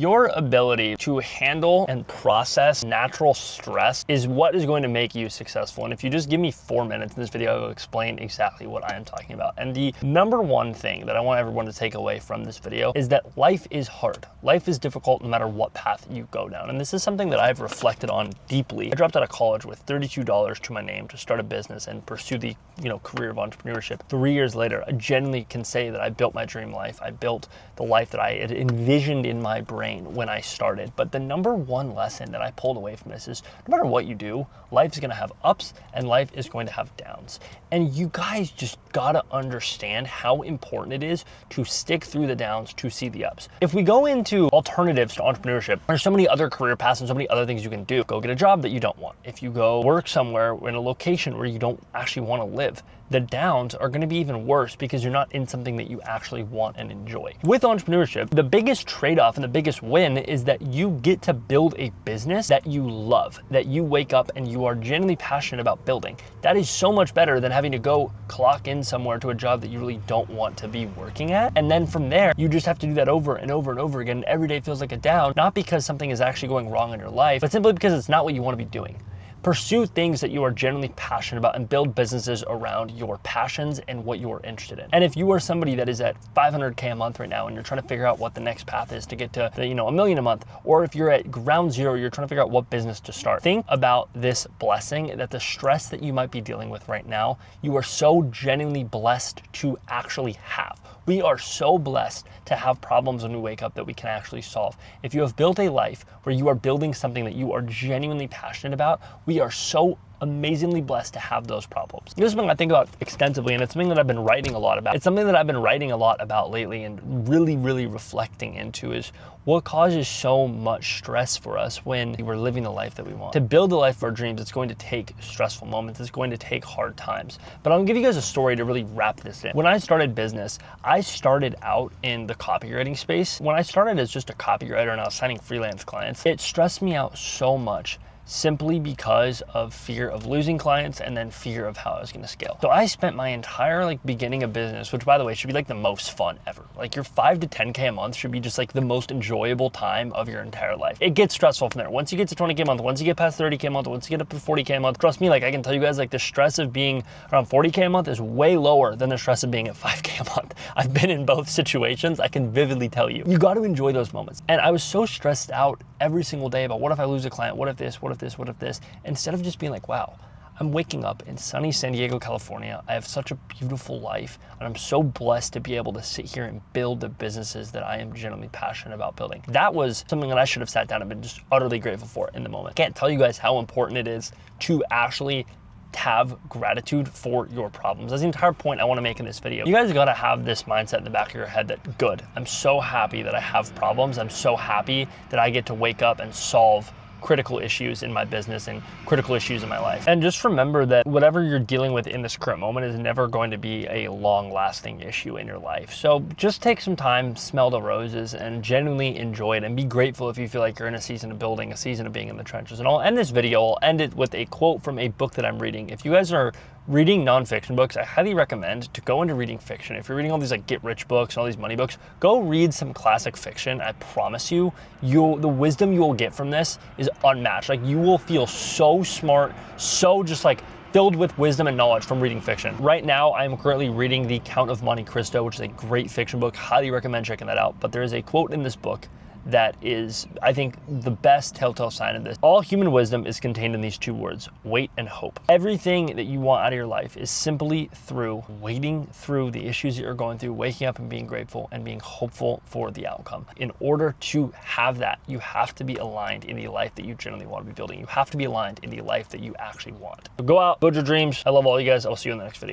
Your ability to handle and process natural stress is what is going to make you successful. And if you just give me 4 minutes in this video, I will explain exactly what I am talking about. And the number one thing that I want everyone to take away from this video is that life is hard. Life is difficult no matter what path you go down. And this is something that I've reflected on deeply. I dropped out of college with $32 to my name to start a business and pursue the career of entrepreneurship. 3 years later, I genuinely can say that I built my dream life. I built the life that I had envisioned in my brain when I started. But the number one lesson that I pulled away from this is no matter what you do, life is going to have ups and life is going to have downs. And you guys just gotta understand how important it is to stick through the downs to see the ups. If we go into alternatives to entrepreneurship, there's so many other career paths and so many other things you can do. Go get a job that you don't want. If you go work somewhere in a location where you don't actually want to live, the downs are going to be even worse because you're not in something that you actually want and enjoy. With entrepreneurship, the biggest trade-off and the biggest win is that you get to build a business that you love, that you wake up and you are genuinely passionate about building. That is so much better than having to go clock in somewhere to a job that you really don't want to be working at. And then from there, you just have to do that over and over and over again. And every day feels like a down, not because something is actually going wrong in your life, but simply because it's not what you want to be doing. Pursue things that you are genuinely passionate about and build businesses around your passions and what you're interested in. And if you are somebody that is at 500K a month right now and you're trying to figure out what the next path is to get to $1 million a month, or if you're at ground zero, you're trying to figure out what business to start, think about this blessing that the stress that you might be dealing with right now, you are so genuinely blessed to actually have. We are so blessed to have problems when we wake up that we can actually solve. If you have built a life where you are building something that you are genuinely passionate about, we are so amazingly blessed to have those problems. This is something I think about extensively, and it's something that I've been writing a lot about. It's something that I've been writing a lot about lately and really reflecting into is what causes so much stress for us when we're living the life that we want. To build the life of our dreams, it's going to take stressful moments. It's going to take hard times. But I'll give you guys a story to really wrap this in. When I started business, I started out in the copywriting space. When I started as just a copywriter and I was signing freelance clients, it stressed me out so much simply because of fear of losing clients and then fear of how I was going to scale. So I spent my entire beginning of business, which by the way should be the most fun ever. Your 5 to 10K a month should be just the most enjoyable time of your entire life. It gets stressful from there. Once you get to 20K a month, once you get past 30K a month, once you get up to 40K a month, trust me, I can tell you guys the stress of being around 40K a month is way lower than the stress of being at 5K a month. I've been in both situations. I can vividly tell you. You got to enjoy those moments. And I was so stressed out every single day about what if I lose a client? What if this? What if this? What if this? Instead of just being wow, I'm waking up in sunny San Diego, California. I have such a beautiful life, and I'm so blessed to be able to sit here and build the businesses that I am genuinely passionate about building. That was something that I should have sat down and been just utterly grateful for in the moment. I can't tell you guys how important it is to actually have gratitude for your problems. That's the entire point I want to make in this video. You guys got to have this mindset in the back of your head that good, I'm so happy that I have problems. I'm so happy that I get to wake up and solve critical issues in my business and critical issues in my life. And just remember that whatever you're dealing with in this current moment is never going to be a long-lasting issue in your life. So just take some time, smell the roses, and genuinely enjoy it, and be grateful if you feel like you're in a season of building, a season of being in the trenches. And I'll end this video, I'll end it with a quote from a book that I'm reading. If you guys are reading nonfiction books, I highly recommend to go into reading fiction. If you're reading all these get-rich books and all these money books, go read some classic fiction. I promise you, the wisdom you will get from this is unmatched. You will feel so smart, so just filled with wisdom and knowledge from reading fiction. Right now, I am currently reading The Count of Monte Cristo, which is a great fiction book. Highly recommend checking that out. But there is a quote in this book that is, I think, the best telltale sign of this. All human wisdom is contained in these two words: wait and hope. Everything that you want out of your life is simply through waiting through the issues that you're going through, waking up and being grateful and being hopeful for the outcome. In order to have that, you have to be aligned in the life that you genuinely want to be building. You have to be aligned in the life that you actually want. So go out, build your dreams. I love all you guys. I'll see you in the next video.